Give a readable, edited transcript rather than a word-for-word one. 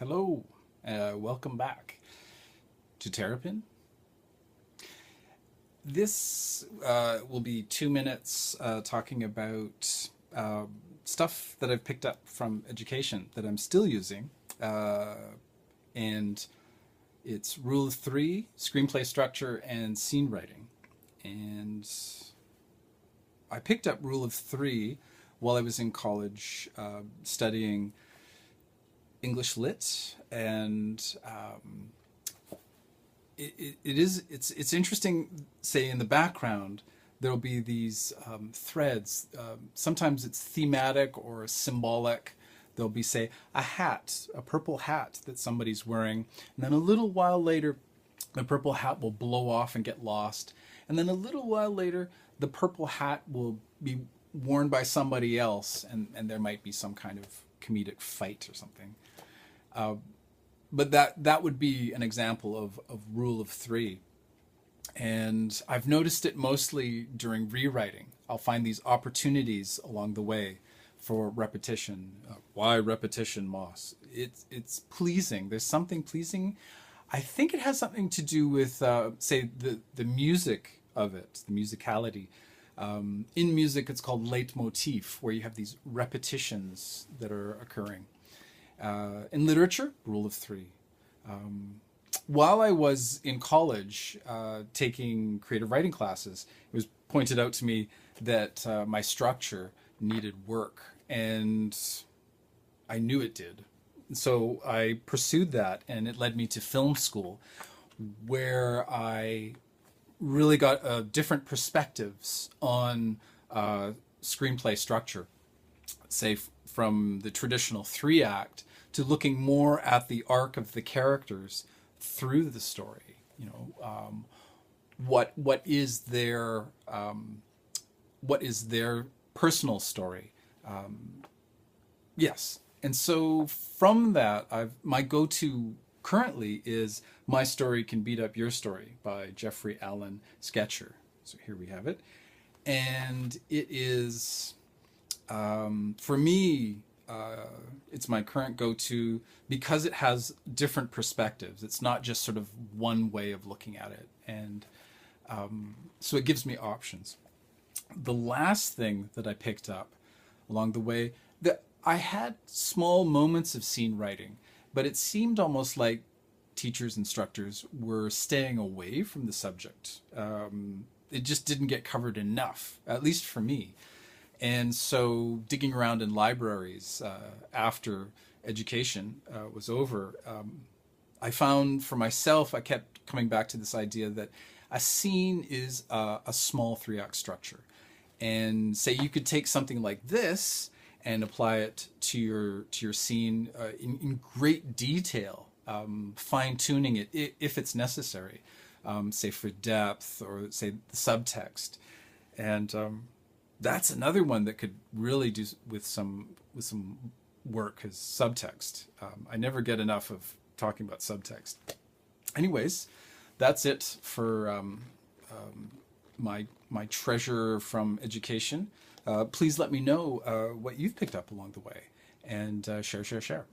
Hello, welcome back to Terrapin. This will be 2 minutes talking about stuff that I've picked up from education that I'm still using. And it's rule of three, screenplay structure, and scene writing. And I picked up rule of three while I was in college studying English lit, and it's interesting. Say in the background, there'll be these threads. Sometimes it's thematic or symbolic. There'll be, say, a hat, a purple hat that somebody's wearing, and then a little while later, the purple hat will blow off and get lost, and then a little while later, the purple hat will be worn by somebody else, and there might be some kind of comedic fight or something. But that would be an example of rule of three. And I've noticed it mostly during rewriting. I'll find these opportunities along the way for repetition. Why repetition, Moss? It's pleasing. There's something pleasing. I think it has something to do with, say, the music of it, the musicality. In music, it's called leitmotif, where you have these repetitions that are occurring. In literature, rule of three. While I was in college taking creative writing classes, it was pointed out to me that my structure needed work, and I knew it did. So I pursued that, and it led me to film school, where I really got different perspectives on screenplay structure, say from the traditional three act to looking more at the arc of the characters through the story. You know, what is their personal story? Yes, and so from that, my go-to currently is "My Story Can Beat Up Your Story" by Jeffrey Allen Sketcher. So here we have it, and it is for me. It's my current go-to because it has different perspectives. It's not just sort of one way of looking at it, and so it gives me options. The last thing that I picked up along the way, that I had small moments of scene writing, but it seemed almost like teachers, instructors were staying away from the subject. It just didn't get covered enough, at least for me. And so digging around in libraries after education was over, I found for myself, I kept coming back to this idea that a scene is a small three-act structure. And say you could take something like this and apply it to your scene in great detail, fine-tuning it if it's necessary, say for depth or say the subtext. And that's another one that could really do with some work as subtext. I never get enough of talking about subtext. Anyways, that's it for my treasure from education. Please let me know what you've picked up along the way, and share.